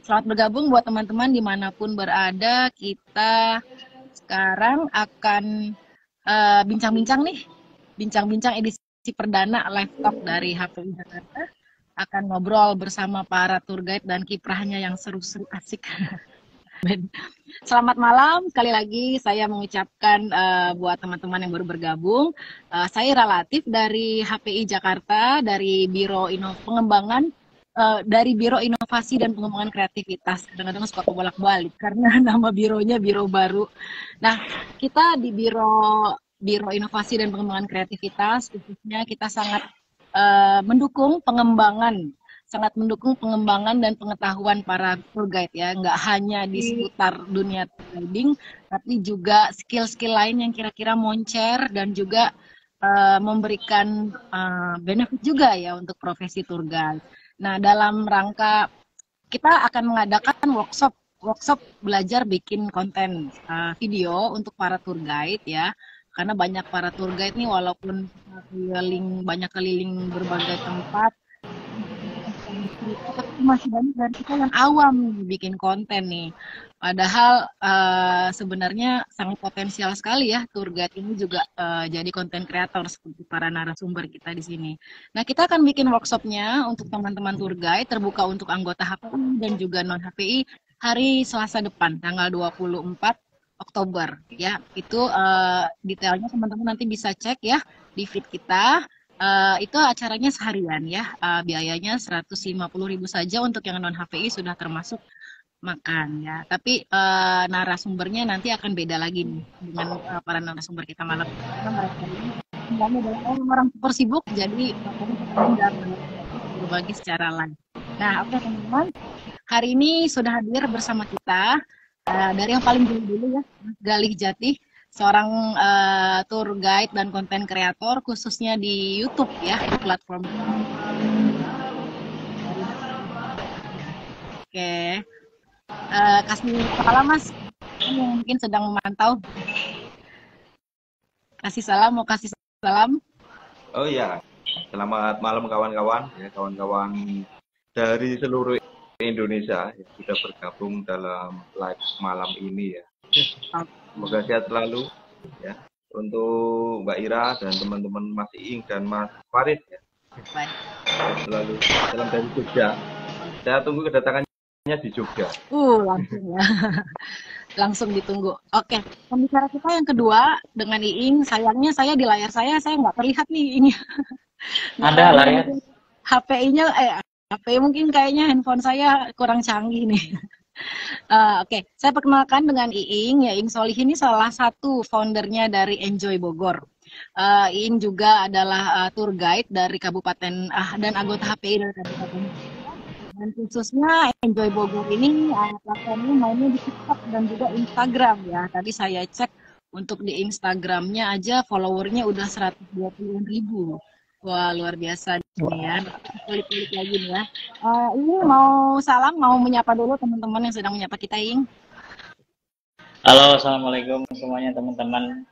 Selamat bergabung buat teman-teman dimanapun berada. Kita sekarang akan bincang-bincang nih, bincang-bincang edisi perdana live talk dari HPI Jakarta. Akan ngobrol bersama para tour guide dan kiprahnya yang seru-seru asik. Selamat malam, sekali lagi saya mengucapkan buat teman-teman yang baru bergabung. Saya Relatif dari HPI Jakarta, dari Pengembangan dari Biro Inovasi dan Pengembangan Kreativitas. Kadang-kadang suka kebolak-balik karena nama bironya biro baru. Nah, kita di Biro Inovasi dan Pengembangan Kreativitas, khususnya kita sangat sangat mendukung pengembangan dan pengetahuan para tour guide ya, nggak hanya di seputar dunia guiding, tapi juga skill-skill lain yang kira-kira moncer dan juga memberikan benefit juga ya untuk profesi tour guide. Nah, dalam rangka kita akan mengadakan workshop belajar bikin konten video untuk para tour guide ya. Karena banyak para tour guide nih walaupun banyak keliling berbagai tempat, tapi masih banyak dari kita yang awam bikin konten nih. Padahal sebenarnya sangat potensial sekali ya tour guide ini juga jadi konten kreator seperti para narasumber kita di sini. Nah, kita akan bikin workshopnya untuk teman-teman tour guide terbuka untuk anggota HPI dan juga non HPI hari Selasa depan tanggal 24 Oktober ya. Itu detailnya teman-teman nanti bisa cek ya di feed kita. Itu acaranya seharian ya, biayanya 150.000 saja untuk yang non HPI sudah termasuk makan ya. Tapi narasumbernya nanti akan beda lagi nih dengan para narasumber kita malam ini. Karena mereka ini sebenarnya adalah orang super sibuk, jadi kita berbagi secara live. Nah, oke teman-teman, hari ini sudah hadir bersama kita dari yang paling dulu ya, Mas Galih Jati, seorang tour guide dan konten kreator khususnya di YouTube ya, di platform. Oke, kasih salam Mas yang mungkin sedang memantau. Kasih salam, mau kasih salam. Oh iya, selamat malam kawan-kawan ya, kawan-kawan dari seluruh Indonesia yang sudah bergabung dalam live malam ini ya. Semoga sehat selalu ya untuk Mbak Ira dan teman-teman Mas Iing dan Mas Farid ya. Baik. Selalu salam dari Jogja. Saya tunggu kedatangannya di Jogja. Langsung ya. Langsung ditunggu. Oke, pembicara kita yang kedua dengan Iing. Sayangnya saya di layar saya nggak terlihat nih ini. Ada lah ya. HP-nya HP mungkin kayaknya handphone saya kurang canggih nih. Oke, saya perkenalkan dengan Iing. Ya, Iing Solih ini salah satu foundernya dari Enjoy Bogor. Iing juga adalah tour guide dari Kabupaten dan anggota HPI dari Kabupaten. Dan khususnya Enjoy Bogor ini platformnya mainnya di TikTok dan juga Instagram ya. Tadi saya cek untuk di Instagramnya aja followernya udah 120.000. Wah, luar biasa nih ya. Kulik-kulik lagi nih ya. Ini mau menyapa dulu teman-teman yang sedang menyapa kita, Ing. Halo, assalamualaikum semuanya teman-teman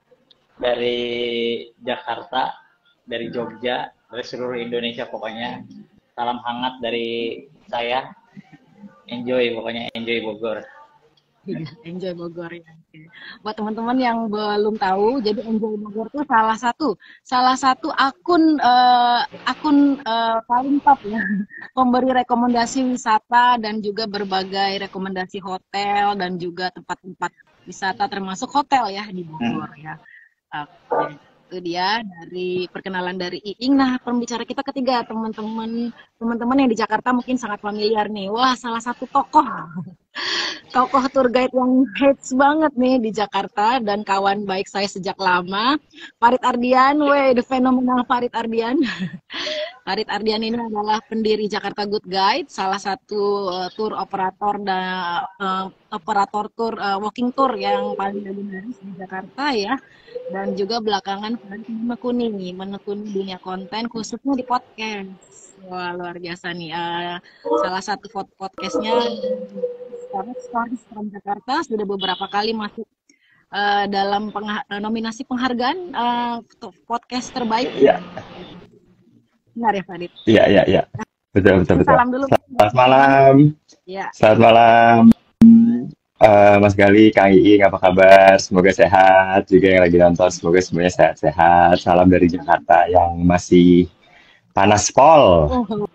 dari Jakarta, dari Jogja, dari seluruh Indonesia pokoknya. Salam hangat dari saya. Enjoy pokoknya, enjoy Bogor. Enjoy Bogor ya. Buat teman-teman yang belum tahu, jadi Enjoy Bogor itu salah satu akun paling top ya, pemberi rekomendasi wisata dan juga berbagai rekomendasi hotel dan juga tempat-tempat wisata termasuk hotel ya di Bogor ya. Itu dia dari perkenalan dari Iing. Nah, pembicara kita ketiga, teman-teman yang di Jakarta mungkin sangat familiar nih. Wah, salah satu tokoh tour guide yang hits banget nih di Jakarta dan kawan baik saya sejak lama, Farid Ardian. The phenomenal Farid Ardian. Farid Ardian ini adalah pendiri Jakarta Good Guide, salah satu tour operator dan operator tour walking tour yang paling legendaris di Jakarta ya. Dan juga belakangan menekuni dunia konten khususnya di podcast. Wah, luar biasa nih. Salah satu podcastnya Stories from Jakarta sudah beberapa kali masuk dalam nominasi penghargaan podcast terbaik. Iya. Benar ya, Farid? Iya. Betul, betul, Mungkin betul. salam dulu. Selamat malam. Ya, Selamat malam. Mas Gali, Kang Iing, apa kabar? Semoga sehat. Juga yang lagi nonton, semoga semuanya sehat-sehat. Salam dari Jakarta yang masih panas pol. oh,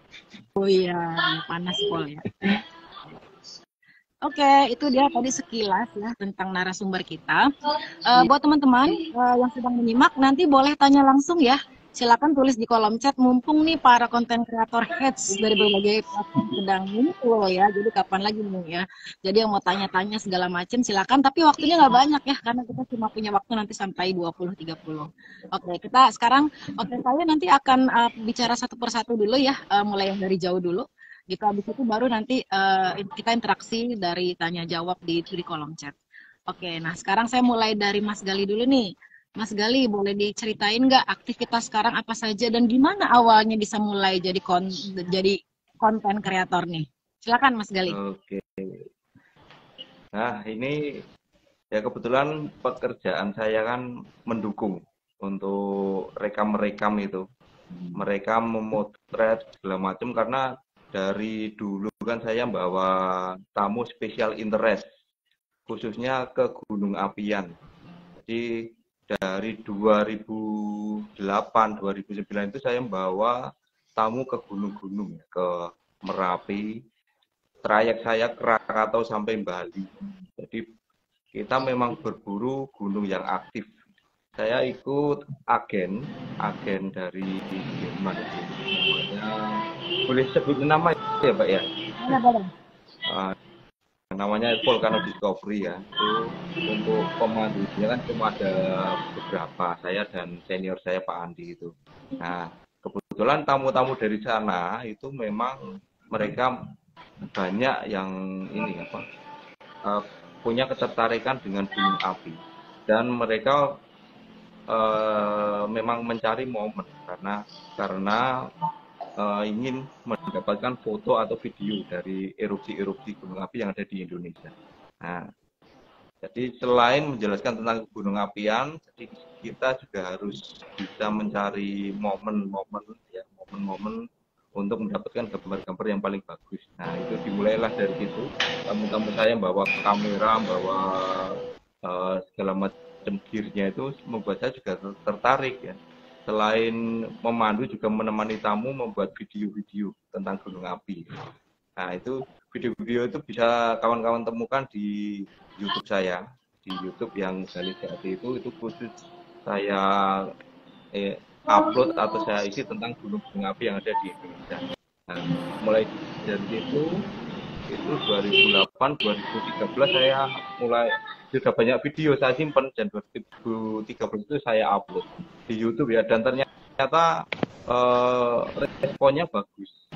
oh iya, panas pol ya. Oke, itu dia tadi sekilas ya tentang narasumber kita. Buat teman-teman yang sedang menyimak, nanti boleh tanya langsung ya. Silakan tulis di kolom chat. Mumpung nih para konten kreator heads dari berbagai platform sedang muncul ya. Jadi kapan lagi nih ya. Jadi yang mau tanya-tanya segala macam silakan. Tapi waktunya nggak banyak ya, karena kita cuma punya waktu nanti sampai 20.30. Oke, kita sekarang, saya nanti akan bicara satu persatu dulu ya. Mulai yang dari jauh dulu. Gitu, habis itu baru nanti kita interaksi dari tanya jawab di kolom chat. Oke, nah sekarang saya mulai dari Mas Gali dulu nih. Mas Gali, boleh diceritain nggak aktivitas sekarang apa saja dan gimana awalnya bisa mulai jadi konten kreator nih? Silakan Mas Gali. Oke. Nah, ini ya kebetulan pekerjaan saya kan mendukung untuk rekam-rekam itu. Mereka memotret segala macam karena dari dulu kan saya bawa tamu special interest khususnya ke Gunung Apian. Jadi dari 2008 2009 itu saya membawa tamu ke gunung-gunung, ke Merapi, trayek saya Krakatau sampai Bali. Jadi kita memang berburu gunung yang aktif. Saya ikut agen dari Jerman itu. Namanya, boleh sebut nama ya Pak ya? Namanya Volcano Discovery ya. Itu untuk pemandunya kan cuma ada beberapa, saya dan senior saya Pak Andi itu. Nah, kebetulan tamu-tamu dari sana itu memang mereka banyak yang ini apa punya ketertarikan dengan gunung api dan mereka memang mencari momen karena ingin mendapatkan foto atau video dari erupsi-erupsi gunung api yang ada di Indonesia. Nah, jadi selain menjelaskan tentang gunung apian, jadi kita juga harus bisa mencari momen-momen untuk mendapatkan gambar-gambar yang paling bagus. Nah, itu dimulailah dari situ. Tamu-tamu saya bawa kamera, bawa segala macam gear-nya itu membuat saya juga tertarik ya. Selain memandu juga menemani tamu membuat video-video tentang gunung api. Nah, itu video-video itu bisa kawan-kawan temukan di YouTube saya. Di YouTube yang Gali Jati itu khusus saya upload atau saya isi tentang gunung-gunung api yang ada di Indonesia. Nah, mulai dari itu 2008 2013 saya mulai sudah banyak video saya simpan dan 2013 itu saya upload di YouTube ya, dan ternyata responnya bagus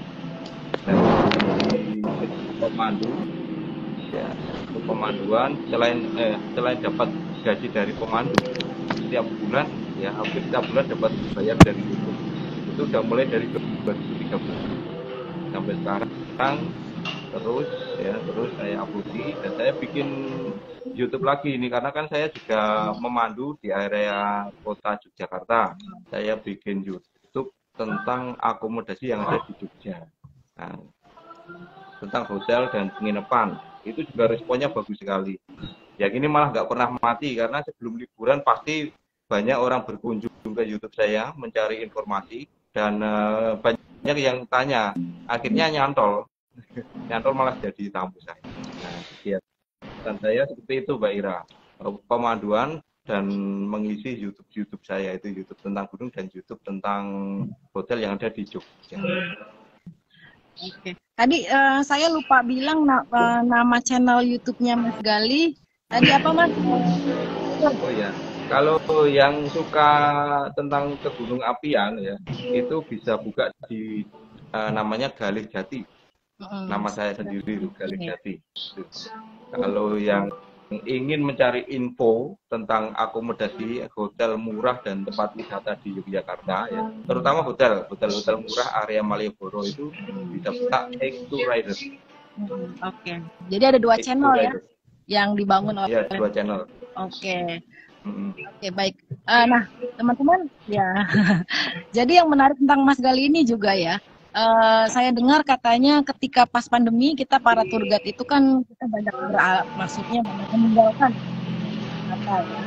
dari pemandu ya. Untuk pemanduan selain dapat gaji dari pemandu setiap bulan ya, hampir setiap bulan dapat bayar dari YouTube. Itu udah mulai dari 2013 sampai sekarang. Terus saya upload dan saya bikin YouTube lagi ini karena kan saya juga memandu di area kota Yogyakarta. Saya bikin YouTube tentang akomodasi yang ada di Jogja. Nah, tentang hotel dan penginapan. Itu juga responnya bagus sekali. Ya ini malah nggak pernah mati karena sebelum liburan pasti banyak orang berkunjung ke YouTube saya mencari informasi dan banyak yang tanya. Akhirnya nyantol malah jadi tamu saya. Nah, kegiatan saya seperti itu Mbak Ira, pemanduan dan mengisi YouTube saya itu YouTube tentang gunung dan YouTube tentang hotel yang ada di Jogja. Oke, tadi saya lupa bilang nama channel YouTube-nya Mas Gali. Tadi apa Mas? Oh ya, kalau yang suka tentang ke gunung apian ya, itu bisa buka di namanya Gali Jati. Nama saya sendiri itu Gali Jati. Kalau yang ingin mencari info tentang akomodasi hotel murah dan tempat wisata di Yogyakarta ya, terutama hotel murah area Malioboro itu bisa buka X2 Rider. Oke. Jadi ada dua channel ya yang dibangun oleh. Ya, dua channel. Oke. Oke, baik. Nah, teman-teman ya. Jadi yang menarik tentang Mas Gali ini juga ya, Saya dengar katanya ketika pas pandemi kita para tour guide itu kan kita banyak maksudnya banyak meninggalkan apa ya,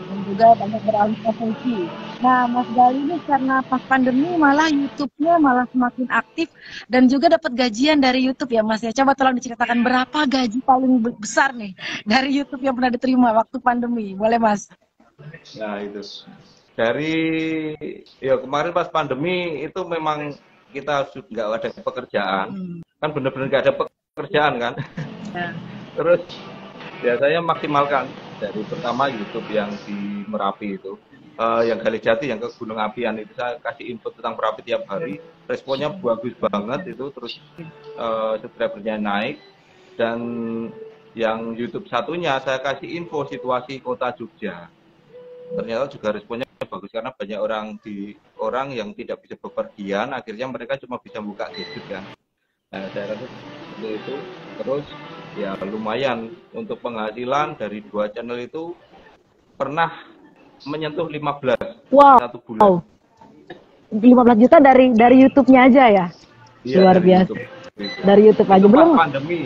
dan juga banyak beralih profesi. Nah, Mas Gali ini karena pas pandemi malah YouTube-nya malah semakin aktif dan juga dapat gajian dari YouTube ya Mas ya. Coba tolong diceritakan berapa gaji paling besar nih dari YouTube yang pernah diterima waktu pandemi. Boleh Mas? Nah, itu. Dari ya kemarin pas pandemi itu memang kita sudah nggak ada pekerjaan. Kan benar-benar nggak ada pekerjaan kan. Ya. Terus ya saya maksimalkan dari pertama YouTube yang di Merapi itu. Yang Gali Jati, yang ke Gunung Apian itu saya kasih info tentang Merapi tiap hari, responnya bagus banget itu, terus subscribernya naik. Dan yang YouTube satunya saya kasih info situasi kota Jogja, ternyata juga responnya bagus karena banyak orang yang tidak bisa bepergian, akhirnya mereka cuma bisa buka gadget kan. Nah, saya rasa seperti itu. Terus ya lumayan untuk penghasilan dari 2 channel itu pernah menyentuh 15 satu bulan. 15 juta dari YouTube-nya aja ya? Iya, luar biasa. Dari YouTube aja. Belum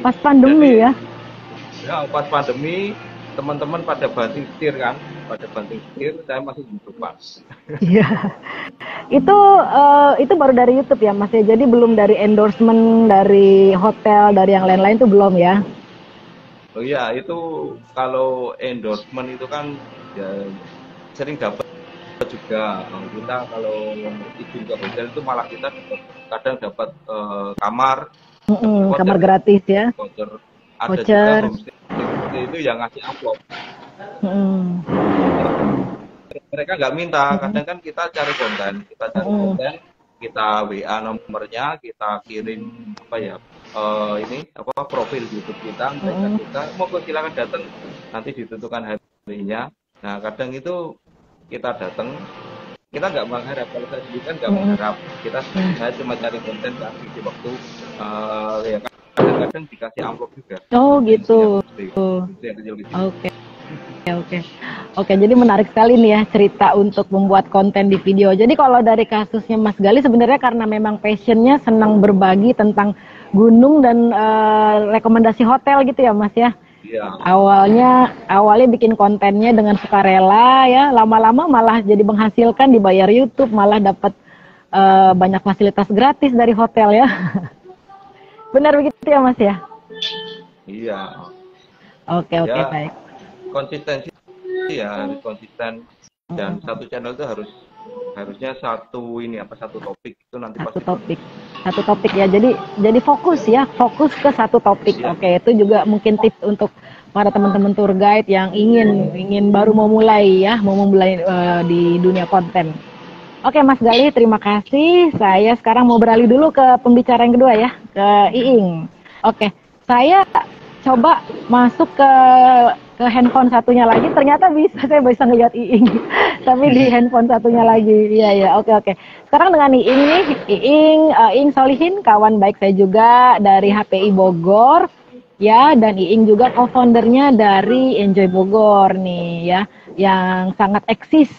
pas pandemi ya? Ya, pas pandemi teman-teman pada banting setir kan, saya masih di depan. Iya. Itu baru dari YouTube ya Mas ya. Jadi belum dari endorsement dari hotel, dari yang lain-lain itu belum ya? Oh iya, itu kalau endorsement itu kan ya sering dapat juga. Kita kalau izin ke hotel itu malah kita kadang dapat kamar, kamar gratis ya, voucher. Ada juga homestay itu yang ngasih amplop. Mereka nggak minta, kadang kan kita cari konten, kita WA nomornya, kita kirim profil YouTube kita, kita mau silakan datang, nanti ditentukan harinya. Nah kadang itu kita datang, kita nggak mengharap, kalau saya sendiri kan nggak mengharap, saya cuma cari konten kan di waktu ya kadang-kadang dikasih amplop juga. Oh gitu. Oke, jadi menarik sekali nih ya cerita untuk membuat konten di video. Jadi kalau dari kasusnya Mas Gali sebenarnya karena memang passionnya senang berbagi tentang gunung dan rekomendasi hotel gitu ya Mas ya. Iya. Awalnya bikin kontennya dengan sukarela ya, lama-lama malah jadi menghasilkan, dibayar YouTube, malah dapat banyak fasilitas gratis dari hotel ya. Benar begitu ya Mas ya? Iya. Oke, baik. Konsistensi ya, harus konsisten, dan satu channel itu harusnya satu topik itu nanti satu topik ya, jadi fokus ke satu topik. Ya. Oke, itu juga mungkin tips untuk para teman-teman tour guide yang ingin baru mau mulai di dunia konten. Oke Mas Gali, terima kasih. Saya sekarang mau beralih dulu ke pembicara yang kedua ya, ke Iing. Oke, saya coba masuk ke handphone satunya lagi, ternyata saya bisa ngeliat Iing, tapi di handphone satunya lagi. Iya, oke. Sekarang dengan Iing nih, Iing Solihin, kawan baik saya juga dari HPI Bogor, ya, dan Iing juga co-foundernya dari Enjoy Bogor nih, ya, yang sangat eksis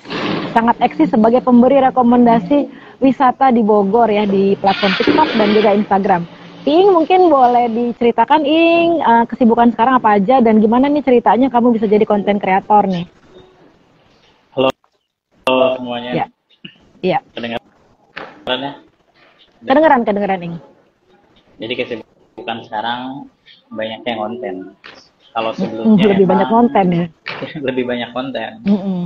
sebagai pemberi rekomendasi wisata di Bogor ya, di platform TikTok dan juga Instagram. Iing mungkin boleh diceritakan Iing kesibukan sekarang apa aja dan gimana nih ceritanya kamu bisa jadi konten kreator nih. Halo semuanya. Iya. Kedengaran ya? Kedengeran Iing. Jadi kesibukan sekarang banyak yang konten. Kalau sebelumnya lebih banyak konten ya. Lebih banyak konten.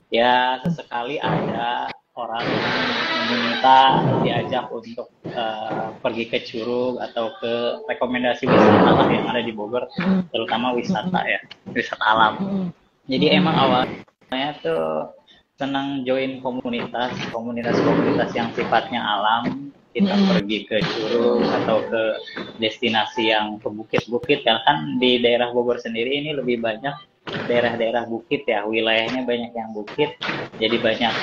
Ya sesekali ada orang meminta diajak untuk pergi ke Curug atau ke rekomendasi wisata yang ada di Bogor, terutama wisata alam. Jadi emang awalnya tuh senang join komunitas yang sifatnya alam. Kita pergi ke Curug atau ke destinasi yang ke bukit-bukit, kan di daerah Bogor sendiri ini lebih banyak daerah-daerah bukit ya, wilayahnya banyak yang bukit, jadi banyak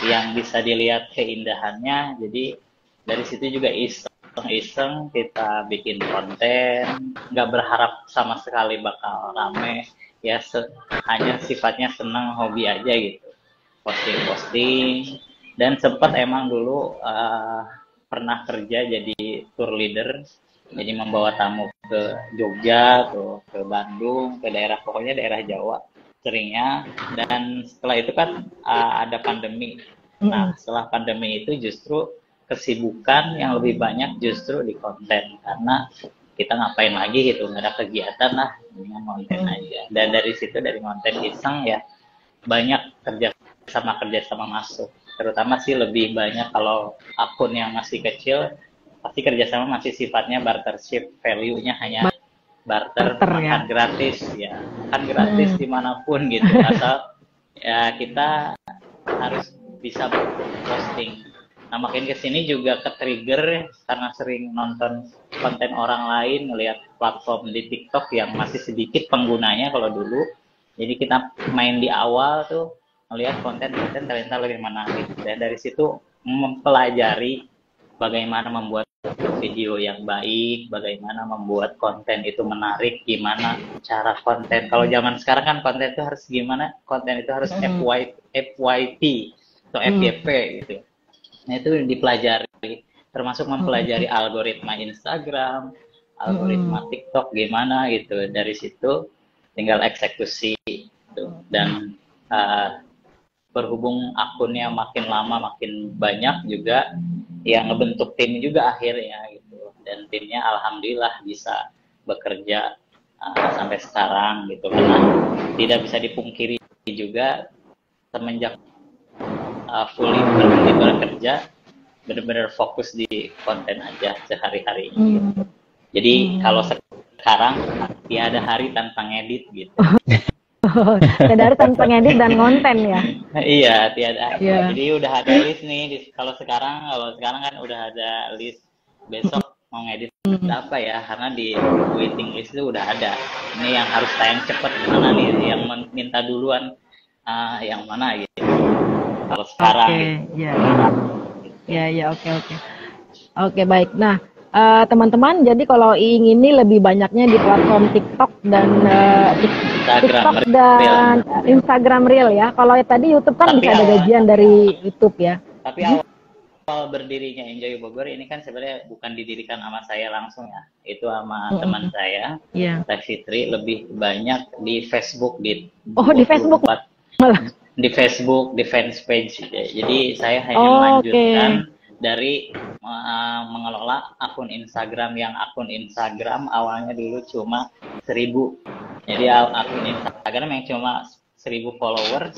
yang bisa dilihat keindahannya. Jadi dari situ juga iseng kita bikin konten, nggak berharap sama sekali bakal rame ya, hanya sifatnya senang, hobi aja gitu, posting. Dan sempat emang dulu pernah kerja jadi tour leader, jadi membawa tamu ke Jogja, ke Bandung, ke daerah, pokoknya daerah Jawa seringnya. Dan setelah itu kan ada pandemi. Nah, setelah pandemi itu justru kesibukan yang lebih banyak justru di konten, karena kita ngapain lagi gitu, nggak ada kegiatan lah, dengan konten aja. Dan dari situ, dari konten iseng ya, banyak kerjasama masuk. Terutama sih lebih banyak kalau akun yang masih kecil, pasti kerjasama masih sifatnya bartership, value-nya hanya barter, makan gratis ya, makan gratis dimanapun gitu, asal ya kita harus bisa posting. Nah, makin kesini juga ke-trigger karena sering nonton konten orang lain, ngelihat platform di TikTok yang masih sedikit penggunanya kalau dulu. Jadi kita main di awal tuh ngelihat konten ternyata lebih menarik. Dan dari situ mempelajari bagaimana membuat video yang baik, bagaimana membuat konten itu menarik, gimana cara konten. Kalau zaman sekarang kan konten itu harus gimana? Konten itu harus FYP atau FYP gitu. Nah, itu dipelajari, termasuk mempelajari algoritma Instagram, algoritma TikTok gimana gitu. Dari situ tinggal eksekusi gitu. Dan berhubung akunnya makin lama makin banyak juga, yang ngebentuk tim juga akhirnya gitu. Dan timnya alhamdulillah bisa bekerja sampai sekarang gitu. Karena tidak bisa dipungkiri juga, semenjak fully berhenti bekerja, benar-benar fokus di konten aja sehari-hari gitu. Jadi kalau sekarang tiada hari tanpa ngedit gitu. Tiada hari tanpa ngedit dan konten ya. Iya, tiada. Jadi udah ada list nih. Kalau sekarang kan udah ada list, besok mau ngedit apa ya, karena di waiting list itu udah ada. Ini yang harus tayang cepet, mana nih yang minta duluan, yang mana gitu. Kalau sekarang Oke, baik. Nah, teman-teman, jadi kalau ingin ini lebih banyaknya di platform TikTok dan Instagram Reel ya. Kalau tadi YouTube kan bisa ada gajian dari YouTube ya. Tapi awal berdirinya Enjoy Bogor ini kan sebenarnya bukan didirikan sama saya langsung ya. Itu sama teman saya, Teh Fitri, lebih banyak di Facebook, di Facebook malah. Di Facebook, di fans page. Jadi saya hanya melanjutkan dari mengelola akun Instagram, yang akun Instagram awalnya dulu cuma 1000. Jadi akun Instagram yang cuma 1000 followers.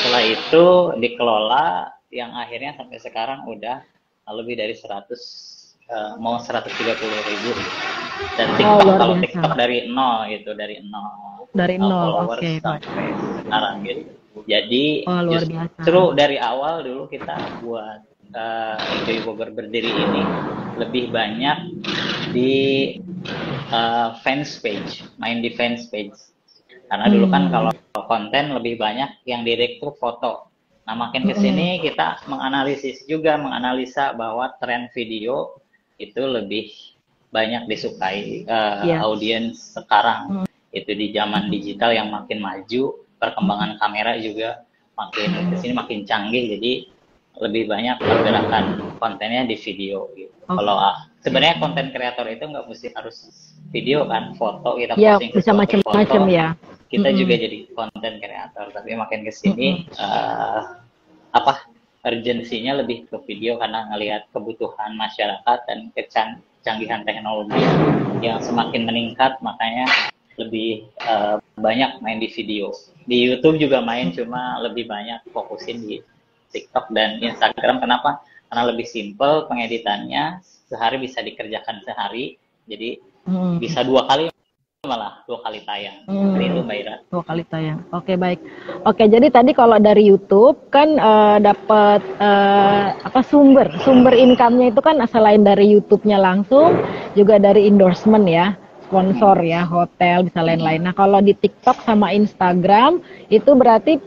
Setelah itu dikelola, yang akhirnya sampai sekarang udah lebih dari 130.000. Dan TikTok, kalau TikTok dari nol gitu, dari nol followers sampai sekarang gitu. Jadi justru dari awal dulu kita buat Enjoy Bogor berdiri ini lebih banyak di fans page, main di fans page. Karena dulu kan kalau konten lebih banyak yang direct tuh foto. Nah, makin kesini kita menganalisa bahwa tren video itu lebih banyak disukai audiens sekarang. Itu di zaman digital yang makin maju, perkembangan kamera juga makin kesini makin canggih, jadi lebih banyak pergerakan kontennya di video gitu. Kalau sebenarnya konten kreator itu nggak mesti harus video kan, foto kita posting bisa macam-macam ya. Kita juga jadi konten kreator, tapi makin kesini urgensinya lebih ke video karena ngelihat kebutuhan masyarakat dan kecanggihan teknologi yang semakin meningkat, makanya lebih banyak main di video. Di YouTube juga main, cuma lebih banyak fokusin di TikTok dan Instagram. Kenapa? Karena lebih simple pengeditannya, sehari bisa dikerjakan sehari, jadi bisa 2 kali tayang. Itu Mbak Ira. 2 kali tayang. Oke, baik. Oke, jadi tadi kalau dari YouTube kan dapat sumber income-nya itu kan selain dari YouTube-nya langsung, juga dari endorsement ya. Sponsor ya, hotel, bisa lain-lain. Nah, kalau di TikTok sama Instagram itu berarti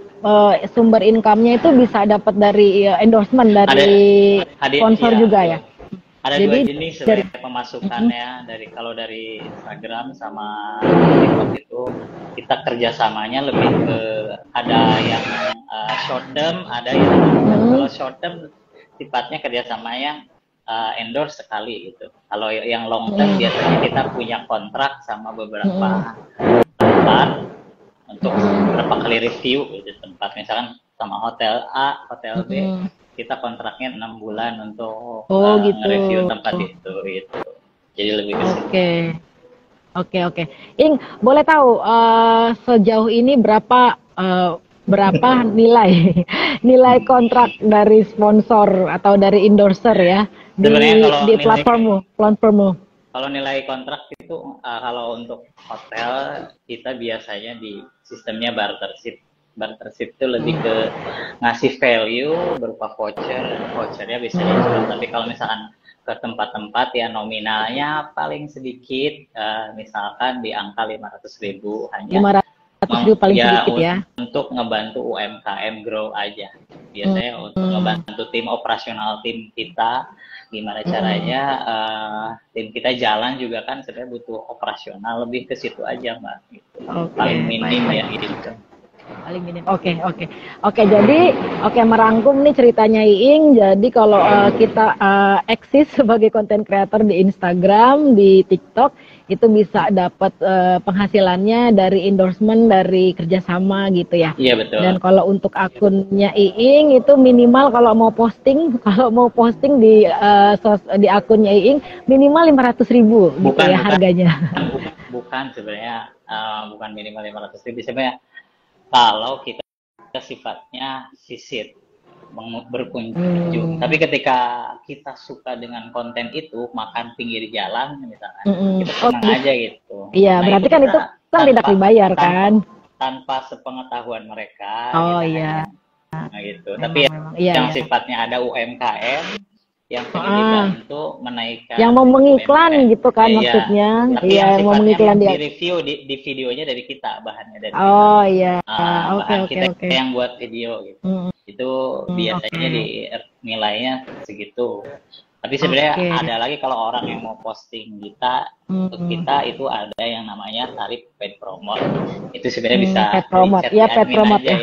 sumber income-nya itu bisa dapat dari endorsement dari sponsor juga ya. Ada dua jenis dari pemasukannya, kalau dari Instagram sama TikTok itu kita kerjasamanya lebih ke ada yang short term, ada yang kalau short term sifatnya kerjasamanya endorse sekali gitu. Kalau yang long term biasanya kita punya kontrak sama beberapa tempat untuk beberapa kali review gitu tempat, misalkan sama hotel A, hotel B, kita kontraknya 6 bulan untuk gitu. review tempat itu gitu. Jadi lebih ke situ. Oke. Ing, boleh tahu sejauh ini berapa nilai kontrak dari sponsor atau dari endorser ya di platformmu? Kalau nilai kontrak itu kalau untuk hotel kita biasanya di sistemnya bartership. Bartership itu lebih ke ngasih value berupa vouchernya bisa dijual. Tapi kalau misalkan ke tempat-tempat ya nominalnya paling sedikit, misalkan di angka 500.000 hanya. 500.000 paling sedikit ya. Untuk ngebantu UMKM grow aja. Biasanya untuk ngebantu tim operasional tim kita, gimana caranya tim kita jalan juga kan sebenarnya butuh operasional, lebih ke situ aja Mbak. Gitu. Paling minim ya gitu. Paling minim. Oke. Jadi merangkum nih ceritanya Iing. Jadi kalau kita eksis sebagai konten creator di Instagram, di TikTok, itu bisa dapat penghasilannya dari endorsement, dari kerjasama gitu ya. Iya betul. Dan kalau untuk akunnya Iing itu minimal kalau mau posting di akunnya Iing minimal 500.000 gitu ya harganya. Bukan sebenarnya bukan minimal 500.000 sebenarnya. Kalau kita sifatnya visit berkunjung, tapi ketika kita suka dengan konten itu, makan pinggir jalan misalkan, kita senang aja gitu. Iya, berarti kan itu kan tidak dibayar kan? Tanpa sepengetahuan mereka. Iya. Nah, gitu. Tapi yang sifatnya ada UMKM yang pengen dibantu menaikkan, yang mau mengiklan gitu kan maksudnya. Iya, yang mau mengiklan di review di videonya dari kita, bahannya dari kita. Oke. Kita yang buat video gitu. Itu biasanya di nilainya segitu. Tapi sebenarnya ada lagi kalau orang yang mau posting kita, untuk kita itu ada yang namanya tarif paid promote. Itu sebenarnya bisa paid promote. Ya, paid promote ya.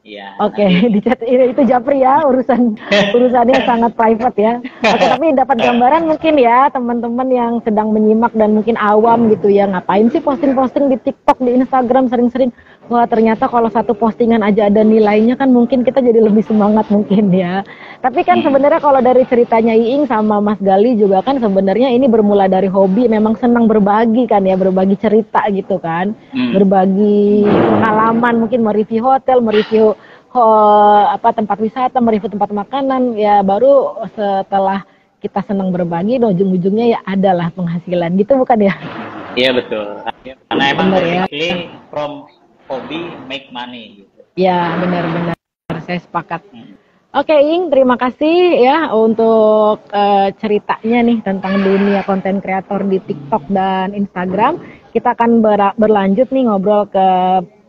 Iya. Oke, dicat itu Japri ya, urusannya sangat private ya. Oke, tapi dapat gambaran mungkin ya teman-teman yang sedang menyimak dan mungkin awam gitu ya, ngapain sih posting-posting di TikTok, di Instagram sering-sering. Wah, ternyata kalau satu postingan aja ada nilainya kan mungkin kita jadi lebih semangat mungkin ya. Tapi kan sebenarnya kalau dari ceritanya Iing sama Mas Gali juga kan sebenarnya ini bermula dari hobi, memang senang berbagi kan ya, berbagi cerita gitu kan. Berbagi pengalaman, mungkin mereview hotel, mereview tempat wisata, mereview tempat makanan, ya baru setelah kita senang berbagi, ujung-ujungnya ya adalah penghasilan gitu bukan ya? Iya betul. Karena emang basically from hobby make money gitu. Ya benar-benar, saya sepakat. Oke Ing, terima kasih ya untuk ceritanya nih tentang dunia konten kreator di TikTok dan Instagram. Kita akan berlanjut nih ngobrol ke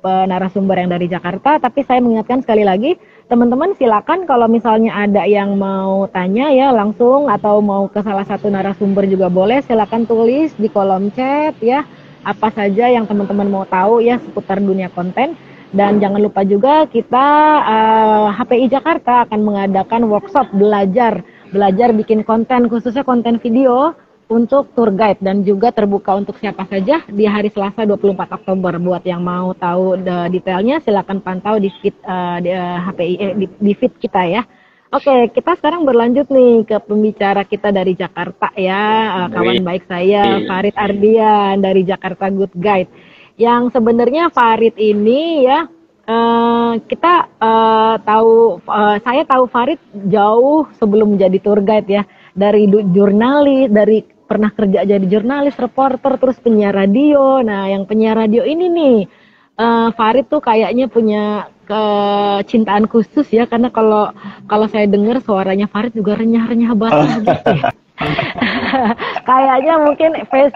narasumber yang dari Jakarta, tapi saya mengingatkan sekali lagi, teman-teman silakan kalau misalnya ada yang mau tanya ya langsung atau mau ke salah satu narasumber juga boleh, silakan tulis di kolom chat ya, apa saja yang teman-teman mau tahu ya seputar dunia konten. Dan jangan lupa juga kita HPI Jakarta akan mengadakan workshop belajar bikin konten, khususnya konten video untuk tour guide, dan juga terbuka untuk siapa saja di hari Selasa 24 Oktober. Buat yang mau tahu detailnya silakan pantau di feed HPI di feed kita ya. Oke, kita sekarang berlanjut nih ke pembicara kita dari Jakarta ya, kawan baik saya Farid Ardian dari Jakarta Good Guide. Yang sebenarnya Farid ini ya, saya tahu Farid jauh sebelum menjadi tour guide ya, dari jurnalis, dari pernah kerja jadi jurnalis, reporter, terus penyiar radio. Nah, yang penyiar radio ini nih, Farid tuh kayaknya punya kecintaan khusus ya, karena kalau saya dengar suaranya Farid juga renyah-renyah basah gitu ya. Kayaknya mungkin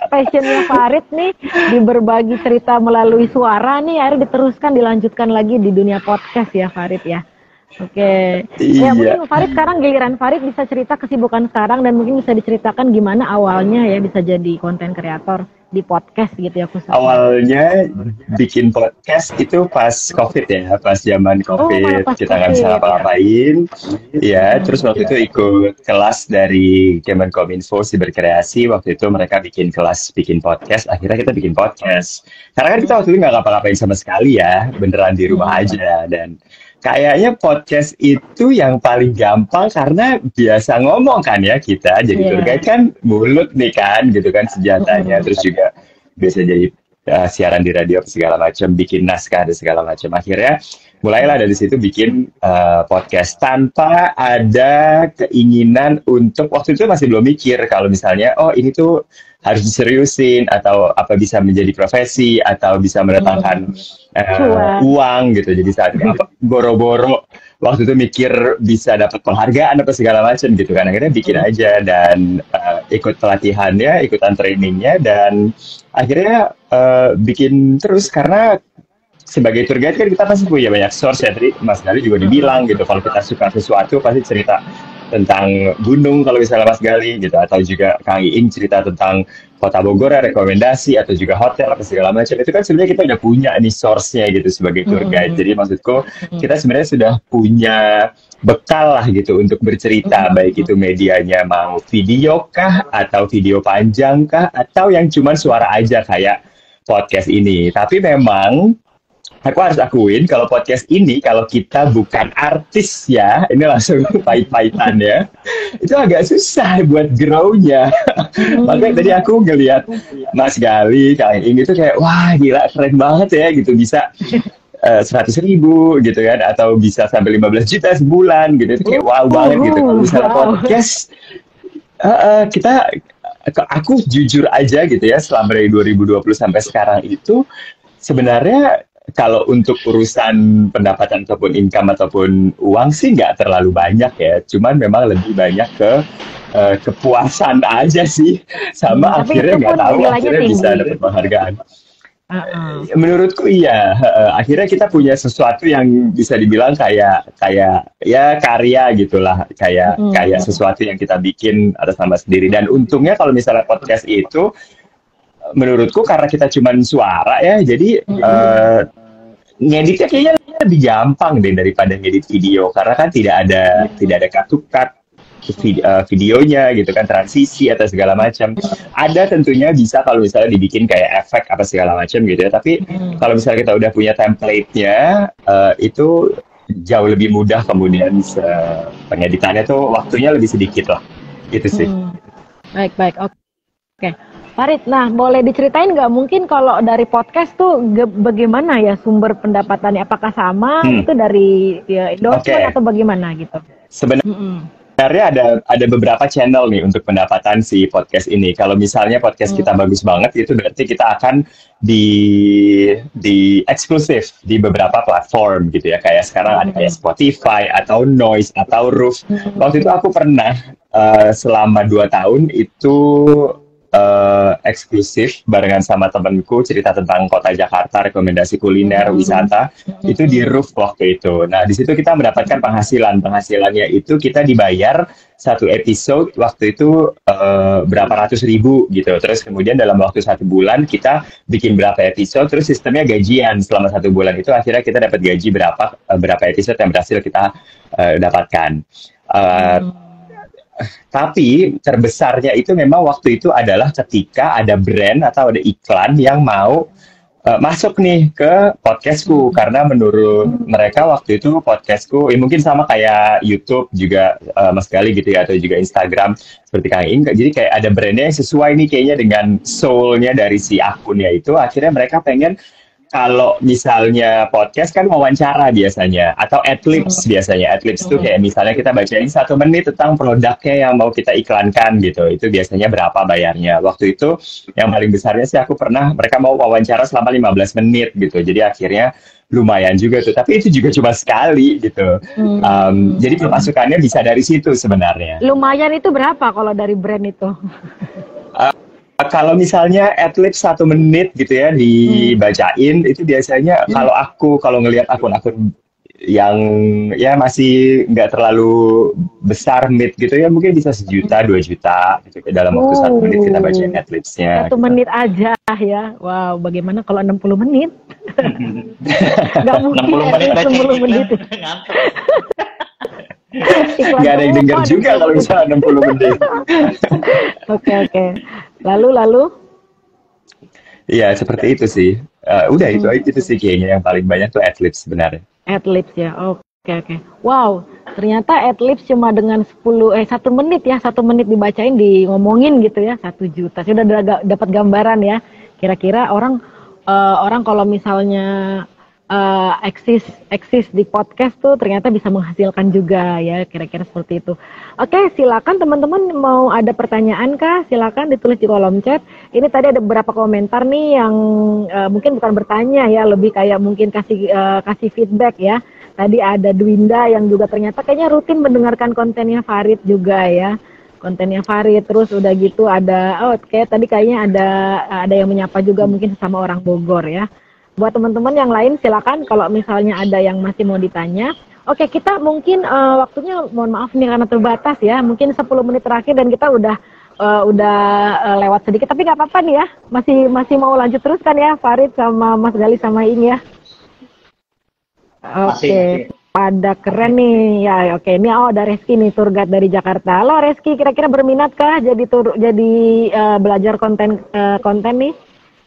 passionnya Farid nih di berbagi cerita melalui suara nih, akhirnya dilanjutkan lagi di dunia podcast ya Farid ya. Oke. Ya mungkin Farid sekarang giliran Farid bisa cerita kesibukan sekarang, dan mungkin bisa diceritakan gimana awalnya ya bisa jadi konten kreator. di podcast gitu ya khususnya? Awalnya bikin podcast itu pas COVID ya, pas zaman COVID Pas kita nggak bisa COVID, ngapa-ngapain. Ya, terus waktu itu ikut kelas dari Kemenkominfo Siberkreasi. Waktu itu mereka bikin kelas bikin podcast. Akhirnya kita bikin podcast. Karena kan kita waktu itu nggak ngapa-ngapain sama sekali ya, beneran di rumah aja. Dan kayaknya podcast itu yang paling gampang karena biasa ngomong kan ya kita. Jadi tour guide kan mulut nih kan, gitu kan senjatanya. Terus juga biasa jadi siaran di radio segala macam, bikin naskah dan segala macam. Akhirnya mulailah dari situ bikin podcast tanpa ada keinginan untuk, waktu itu masih belum mikir kalau misalnya ini tuh harus diseriusin atau apa bisa menjadi profesi atau bisa mendatangkan uang gitu. Jadi saat boro-boro waktu itu mikir bisa dapat penghargaan apa segala macam gitu kan. Akhirnya bikin aja dan ikut pelatihannya, ikutan trainingnya, dan akhirnya bikin terus karena sebagai tour guide kan kita pasti punya banyak source ya. Tadi Mas Gali juga dibilang gitu, kalau kita suka sesuatu pasti cerita tentang gunung kalau misalnya Mas Gali gitu, atau juga Kang Iing cerita tentang Kota Bogor, rekomendasi, atau juga hotel apa segala macam. Itu kan sebenarnya kita udah punya nih source-nya gitu sebagai tour guide. Jadi maksudku kita sebenarnya sudah punya bekal lah gitu untuk bercerita, baik itu medianya mau video kah, atau video panjang kah, atau yang cuma suara aja kayak podcast ini. Tapi memang aku harus akuin kalau podcast ini, kalau kita bukan artis ya, ini langsung pahit-pahitan ya, itu agak susah buat grow-nya. Makanya tadi aku ngelihat Mas Gali, Kang Iing itu kayak, wah gila keren banget ya gitu, bisa 100.000 gitu kan, atau bisa sampai 15 juta sebulan gitu, itu kayak wow banget gitu. Kalau misalnya podcast, aku jujur aja gitu ya, selama dari 2020 sampai sekarang itu sebenarnya kalau untuk urusan pendapatan ataupun income ataupun uang sih nggak terlalu banyak ya. Cuman memang lebih banyak ke kepuasan aja sih. Sama akhirnya nggak tahu akhirnya bisa dapat penghargaan. Menurutku iya. Akhirnya kita punya sesuatu yang bisa dibilang kayak ya karya gitulah. Kayak sesuatu yang kita bikin atas nama sendiri. Dan untungnya kalau misalnya podcast itu, menurutku karena kita cuman suara ya, jadi ngeditnya kayaknya lebih gampang deh daripada ngedit video, karena kan tidak ada cut videonya gitu kan, transisi atau segala macam. Ada tentunya bisa kalau misalnya dibikin kayak efek apa segala macam gitu ya, tapi kalau misalnya kita udah punya template-nya, itu jauh lebih mudah, kemudian pengeditannya tuh waktunya lebih sedikit lah, gitu sih. Baik, oke. Farid, nah boleh diceritain nggak mungkin kalau dari podcast tuh bagaimana ya sumber pendapatannya? Apakah sama itu dari endorsement atau bagaimana gitu? Sebenarnya ada beberapa channel nih untuk pendapatan si podcast ini. Kalau misalnya podcast kita bagus banget, itu berarti kita akan di eksklusif di beberapa platform gitu ya. Kayak sekarang ada kayak Spotify atau Noise atau Roof. Waktu itu aku pernah selama 2 tahun itu eksklusif barengan sama temanku, cerita tentang kota Jakarta, rekomendasi kuliner, wisata, itu di Roof waktu itu. Nah, di situ kita mendapatkan penghasilannya itu kita dibayar satu episode waktu itu berapa ratus ribu gitu. Terus kemudian dalam waktu 1 bulan kita bikin berapa episode, terus sistemnya gajian selama 1 bulan itu, akhirnya kita dapat gaji berapa episode yang berhasil kita dapatkan. Tapi terbesarnya itu memang waktu itu adalah ketika ada brand atau ada iklan yang mau masuk nih ke podcastku, karena menurut mereka waktu itu podcastku mungkin sama kayak YouTube juga Mas Gali gitu ya, atau juga Instagram seperti Kang Iing. Jadi kayak ada brandnya yang sesuai nih kayaknya dengan soul-nya dari si akunnya itu. Akhirnya mereka pengen, kalau misalnya podcast kan wawancara biasanya, atau adlibs biasanya. Adlibs itu kayak misalnya kita bacain 1 menit tentang produknya yang mau kita iklankan gitu. Itu biasanya berapa bayarnya. Waktu itu yang paling besarnya sih aku pernah, mereka mau wawancara selama 15 menit gitu. Jadi akhirnya lumayan juga tuh. Tapi itu juga cuma sekali gitu. Jadi pemasukannya bisa dari situ sebenarnya. Lumayan itu berapa kalau dari brand itu? Kalau misalnya adlibs 1 menit gitu ya dibacain, itu biasanya kalau ngelihat akun-akun yang ya masih nggak terlalu besar mid gitu ya, mungkin bisa 1 juta 2 juta gitu. Dalam waktu 1 menit kita bacain adlibsnya 1 menit aja ya. Wow, bagaimana kalau 60 menit? Nggak mungkin 60 menit baca 60 menit. ngantuk. Nggak ada yang denger juga kalau misalnya 60 menit. Oke. Lalu? Iya, seperti itu sih. Udah itu sih kayaknya yang paling banyak tuh adlibs sebenarnya. Adlibs ya. Oke. Wow, ternyata adlibs cuma dengan 1 menit ya. 1 menit dibacain, ngomongin gitu ya. 1 juta. Sudah dapat gambaran ya. Kira-kira orang kalau misalnya eksis di podcast tuh ternyata bisa menghasilkan juga ya, kira-kira seperti itu. Oke, silakan teman-teman, mau ada pertanyaan kah? Silakan ditulis di kolom chat. Ini tadi ada beberapa komentar nih yang mungkin bukan bertanya ya, lebih kayak mungkin kasih feedback ya. Tadi ada Dwinda yang juga ternyata kayaknya rutin mendengarkan kontennya Farid juga ya. Kontennya Farid, terus udah gitu ada tadi kayaknya ada yang menyapa juga mungkin sesama orang Bogor ya. Buat teman-teman yang lain silakan kalau misalnya ada yang masih mau ditanya. Oke, kita mungkin waktunya mohon maaf nih karena terbatas ya. Mungkin 10 menit terakhir dan kita udah lewat sedikit, tapi nggak apa-apa nih ya. Masih mau lanjut terus kan ya Farid sama Mas Gali sama Ing ya. Oke. Pada keren nih ya. Oke, ini ada Reski nih, tour guide dari Jakarta. Halo Reski, kira-kira berminatkah jadi belajar konten nih?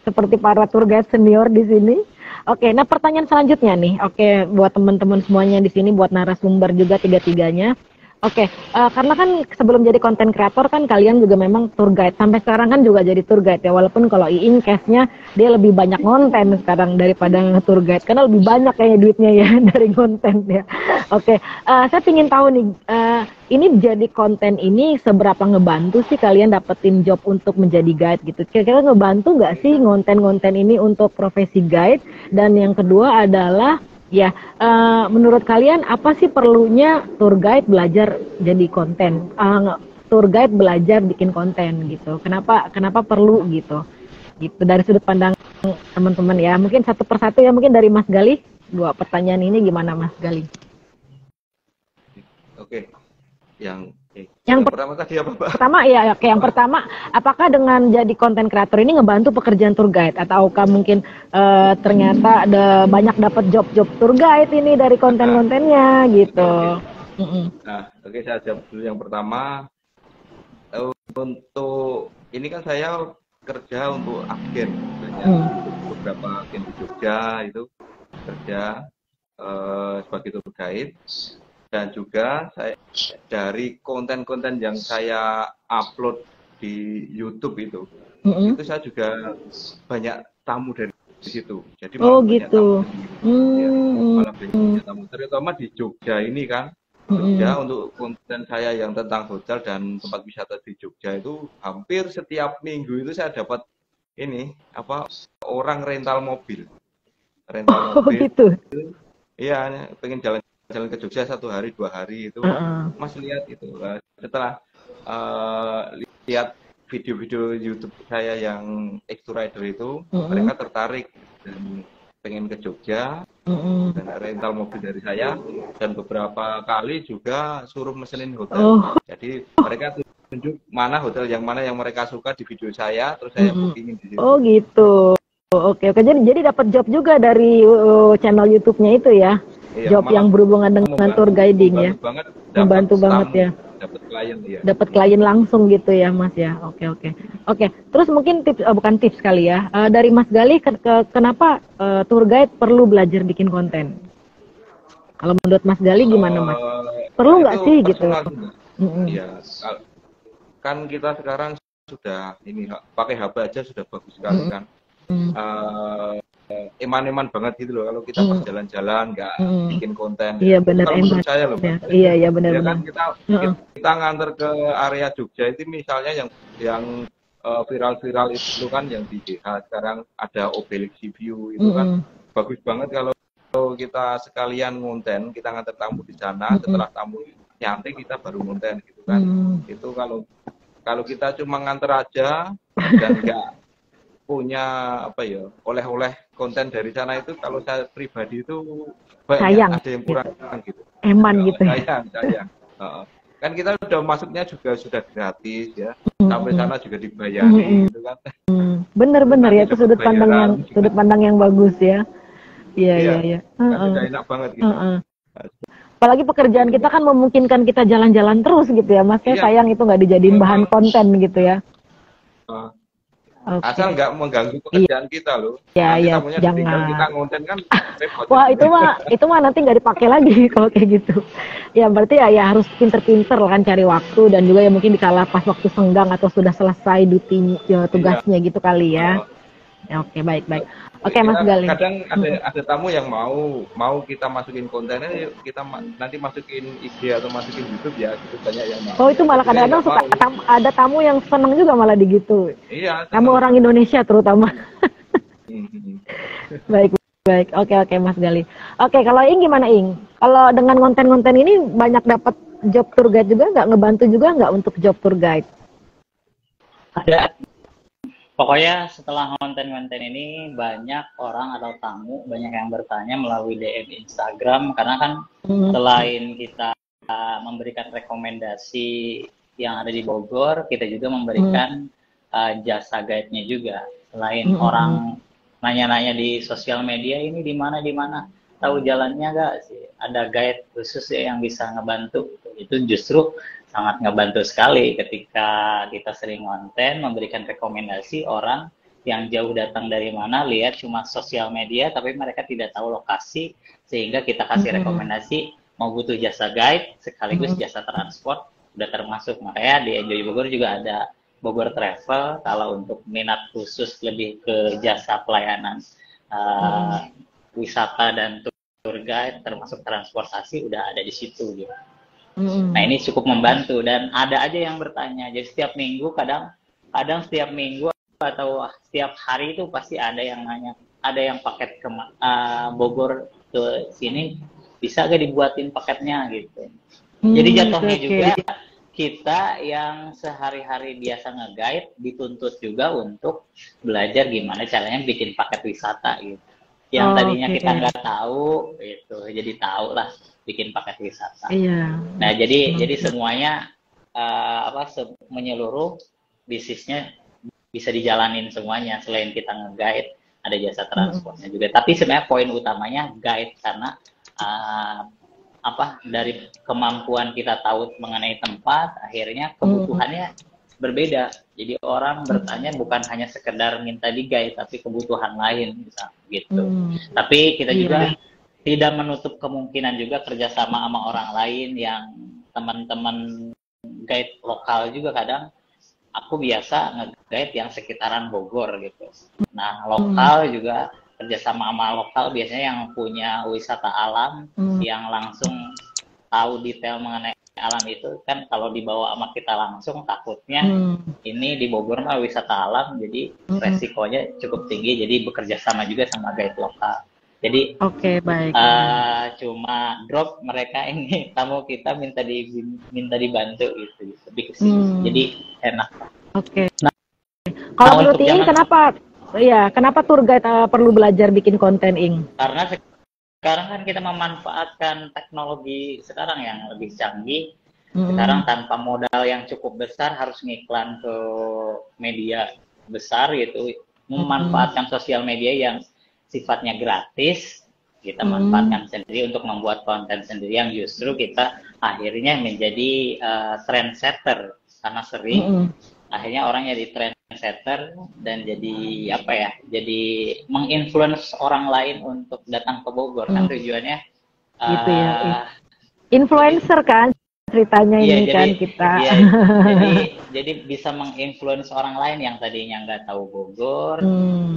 Seperti para tour guide senior di sini. Oke, nah pertanyaan selanjutnya nih. Oke, buat teman-teman semuanya di sini, buat narasumber juga tiga-tiganya. Oke, karena kan sebelum jadi konten kreator kan kalian juga memang tour guide. Sampai sekarang kan juga jadi tour guide ya. Walaupun kalau Iing case-nya dia lebih banyak konten sekarang daripada tour guide. Karena lebih banyak kayaknya duitnya ya dari konten ya. Oke, saya ingin tahu nih, ini jadi konten ini seberapa ngebantu sih kalian dapetin job untuk menjadi guide gitu? Kira-kira ngebantu nggak sih konten-konten ini untuk profesi guide? Dan yang kedua adalah ya, menurut kalian apa sih perlunya tour guide belajar jadi konten? Tour guide belajar bikin konten gitu. Kenapa perlu gitu? Gitu dari sudut pandang teman-teman ya. Mungkin satu persatu ya, mungkin dari Mas Gali. 2 pertanyaan ini gimana Mas Gali? Oke. Yang pertama tadi apa, Pak? Yang pertama, apakah dengan jadi konten kreator ini ngebantu pekerjaan tour guide ataukah mungkin ternyata ada banyak dapat job-job tour guide ini dari konten-kontennya gitu. Oke, saya jawab dulu yang pertama. Untuk ini kan saya kerja untuk agen, beberapa agen di Jogja itu kerja sebagai tour guide. Dan juga saya dari konten-konten yang saya upload di YouTube itu saya juga banyak tamu dari situ. Jadi gitu. Malah banyak tamu, terutama di Jogja ini kan. Jogja untuk konten saya yang tentang hotel dan tempat wisata di Jogja itu hampir setiap minggu itu saya dapat orang rental mobil. Gitu. Iya, pengen jalan ke Jogja 1 hari 2 hari itu, Mas lihat itu. Setelah lihat video-video YouTube saya yang X2Rider itu, mereka tertarik dan pengen ke Jogja dan rental mobil dari saya, dan beberapa kali juga suruh mesenin hotel. Jadi mereka tunjuk hotel yang mana yang mereka suka di video saya, terus saya bookingin di situ. Oh gitu. Oke. Jadi dapat job juga dari channel YouTube-nya itu ya. Iya, job yang berhubungan dengan tour guiding ya. Membantu banget ya. Dapat klien ya. Dapat klien langsung gitu ya, Mas ya. Oke. Terus mungkin bukan tips kali ya. Dari Mas Gali, kenapa tour guide perlu belajar bikin konten? Kalau menurut Mas Gali gimana, Mas? Perlu nggak sih gitu? Iya. Kan kita sekarang sudah pakai HP aja sudah bagus sekali kan. Eman-eman banget gitu loh kalau kita pas jalan-jalan nggak bikin konten. Iya benar, menurut saya loh. Iya benar. Ya kan kita nganter ke area Jogja itu misalnya yang viral-viral itu kan yang di GH sekarang ada Obelix View itu kan bagus banget kalau kita sekalian ngonten, kita nganter tamu di sana, setelah tamu nyantai kita baru ngonten gitu kan. Itu kalau kita cuma nganter aja dan punya apa ya, oleh-oleh konten dari sana itu, kalau saya pribadi itu banyak Sayang ada yang kurang gitu. eman gitu ya. Sayang. Kan kita udah masuknya juga sudah gratis ya, Mm, sampai mm, sana juga dibayari gitu kan. bener-bener ya, Nanti itu dapat bayaran juga. sudut pandang yang bagus ya. Iya, Iya, iya, iya. kan udah enak banget gitu. Apalagi pekerjaan kita kan memungkinkan kita jalan-jalan terus gitu ya, Mas. Iya. Sayang itu nggak dijadiin bahan konten gitu ya. Oke. Asal nggak mengganggu pekerjaan kita loh. Iya, Nanti iya, tamunya ditinggal, jangan. kita ngonten kan repot. Wah, itu mah nanti nggak dipakai lagi kalau kayak gitu. Ya berarti ya harus pinter-pinter lah kan cari waktu, dan juga ya mungkin dikala pas waktu senggang atau sudah selesai duty tugasnya gitu kali ya. Ya, oke, baik. Oke, Mas Galih. Kadang ada tamu yang mau kita masukin kontennya, yuk kita nanti masukin IG atau masukin YouTube ya, gitu banyak yang mau. Oh, itu malah kadang-kadang suka ada tamu yang seneng juga malah digitu. Iya. Kamu orang Indonesia terutama. Baik. Oke, Mas Galih. Oke, kalau Ing gimana, Ing? Kalau dengan konten-konten ini banyak dapat job tour guide juga nggak, ngebantu juga nggak untuk job tour guide? Ada. Pokoknya setelah konten-konten ini banyak orang atau tamu banyak yang bertanya melalui DM Instagram, karena kan selain kita memberikan rekomendasi yang ada di Bogor, kita juga memberikan jasa guide-nya juga. Selain orang nanya-nanya di sosial media, ini di mana, tahu jalannya nggak sih? Ada guide khusus ya yang bisa ngebantu. Itu justru sangat ngebantu sekali ketika kita sering konten, memberikan rekomendasi orang yang jauh datang dari mana, lihat cuma sosial media, tapi mereka tidak tahu lokasi, sehingga kita kasih rekomendasi, mau butuh jasa guide, sekaligus jasa transport, udah termasuk. Makanya di Enjoy Bogor juga ada Bogor Travel, kalau untuk minat khusus lebih ke jasa pelayanan wisata dan tour guide, termasuk transportasi, udah ada di situ gitu. Nah, ini cukup membantu, dan ada aja yang bertanya. Jadi setiap minggu, kadang setiap minggu atau setiap hari itu pasti ada yang nanya, ada yang paket ke Bogor ke sini, bisa gak dibuatin paketnya gitu. Jadi jatuhnya juga kita yang sehari-hari biasa nge-guide dituntut juga untuk belajar gimana caranya bikin paket wisata gitu. Yang tadinya kita nggak tahu itu, jadi tahu lah bikin paket wisata. Iya. Nah, jadi semuanya menyeluruh, bisnisnya bisa dijalanin semuanya. Selain kita nge-guide, ada jasa transportnya juga. Tapi sebenarnya poin utamanya guide, karena dari kemampuan kita tahu mengenai tempat, akhirnya kebutuhannya berbeda. Jadi orang bertanya bukan hanya sekedar minta di guide, tapi kebutuhan lain misalnya gitu. Tapi kita juga tidak menutup kemungkinan juga kerjasama sama orang lain, yang teman-teman guide lokal juga. Kadang aku biasa nge-guide yang sekitaran Bogor gitu. Nah, lokal juga kerjasama sama lokal, biasanya yang punya wisata alam, yang langsung tahu detail mengenai alam itu kan. Kalau dibawa sama kita langsung, takutnya ini di Bogor mah wisata alam, jadi resikonya cukup tinggi. Jadi bekerja sama juga sama guide lokal. Jadi baik. Cuma drop mereka ini tamu kita minta dibantu gitu, lebih ke sini. Jadi enak. Nah, kalau menurut Ing, kenapa tour guide perlu belajar bikin konten, Ing? Karena sekarang kan kita memanfaatkan teknologi sekarang yang lebih canggih. Sekarang tanpa modal yang cukup besar, harus ngiklan ke media besar gitu, memanfaatkan sosial media yang sifatnya gratis, kita manfaatkan sendiri untuk membuat konten sendiri, yang justru kita akhirnya menjadi trendsetter, karena sering akhirnya orang jadi trendsetter dan jadi jadi menginfluence orang lain untuk datang ke Bogor. Kan tujuannya gitu ya, influencer kan ceritanya ini kan kita. Jadi bisa menginfluence orang lain yang tadinya nggak tahu Bogor,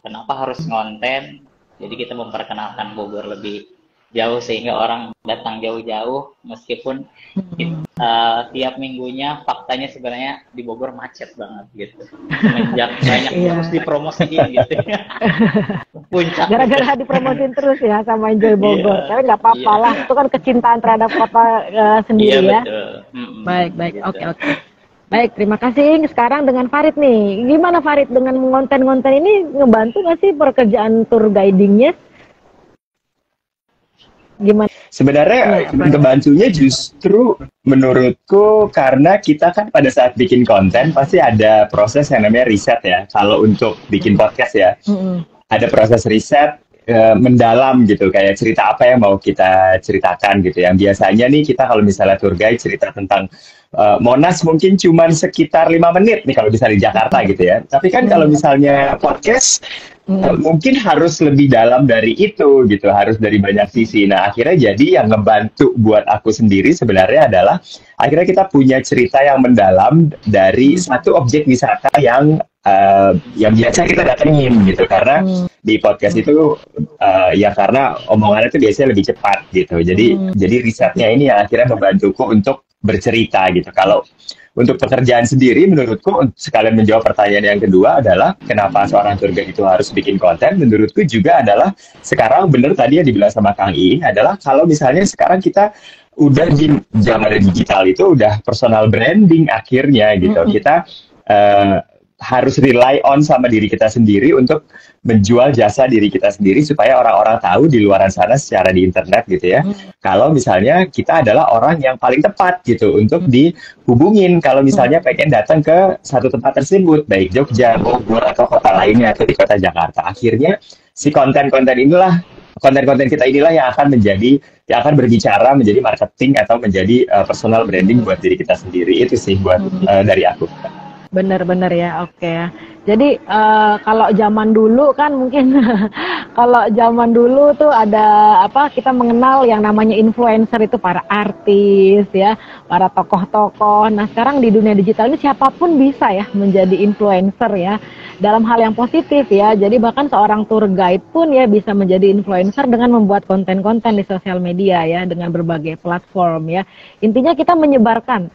kenapa harus ngonten. Jadi kita memperkenalkan Bogor lebih jauh, sehingga orang datang jauh-jauh, meskipun tiap minggunya faktanya sebenarnya di Bogor macet banget gitu. Semenjak banyak terus dipromosiin gitu. Puncak. Gara-gara dipromosin terus ya sama Enjoy Bogor. Tapi nggak apa-apa lah, itu kan kecintaan terhadap kota sendiri ya. Betul. Baik. Gitu. Oke. Baik, terima kasih. Sekarang dengan Farid nih. Gimana Farid dengan konten-konten ini ngebantu nggak sih pekerjaan tour guidingnya? Gimana? Sebenarnya kebantunya justru menurutku karena kita kan pada saat bikin konten pasti ada proses yang namanya riset ya. Kalau untuk bikin podcast ya, ada proses riset mendalam gitu, kayak cerita apa yang mau kita ceritakan gitu. Yang biasanya nih kita kalau misalnya tour guide cerita tentang Monas mungkin cuma sekitar 5 menit nih kalau bisa di Jakarta gitu ya. Tapi kan kalau misalnya podcast mungkin harus lebih dalam dari itu gitu, harus dari banyak sisi. Nah akhirnya jadi yang ngebantu buat aku sendiri sebenarnya adalah akhirnya kita punya cerita yang mendalam dari satu objek wisata yang biasa kita datengin gitu. Karena di podcast itu ya karena omongannya itu biasanya lebih cepat gitu. Jadi risetnya ini yang akhirnya membantuku untuk bercerita gitu. Kalau untuk pekerjaan sendiri, menurutku sekalian menjawab pertanyaan yang kedua adalah kenapa seorang tour guide itu harus bikin konten. Menurutku juga adalah sekarang bener tadi yang dibilang sama Kang Iing adalah kalau misalnya sekarang kita udah di zaman digital itu udah personal branding akhirnya gitu. Kita harus rely on sama diri kita sendiri untuk menjual jasa diri kita sendiri supaya orang-orang tahu di luaran sana secara di internet gitu ya. Kalau misalnya kita adalah orang yang paling tepat gitu untuk dihubungin kalau misalnya pengen datang ke satu tempat tersebut, baik Jogja, Bogor, atau kota lainnya atau di kota Jakarta. Akhirnya si konten-konten kita inilah yang akan berbicara menjadi marketing atau menjadi personal branding buat diri kita sendiri. Itu sih buat dari aku. Bener-bener ya, oke ya. Jadi kalau zaman dulu kan mungkin kalau zaman dulu tuh ada kita mengenal yang namanya influencer itu para artis ya, para tokoh-tokoh. Nah sekarang di dunia digital ini siapapun bisa ya menjadi influencer ya, dalam hal yang positif ya. Jadi bahkan seorang tour guide pun ya bisa menjadi influencer dengan membuat konten-konten di sosial media ya, dengan berbagai platform ya. Intinya kita menyebarkan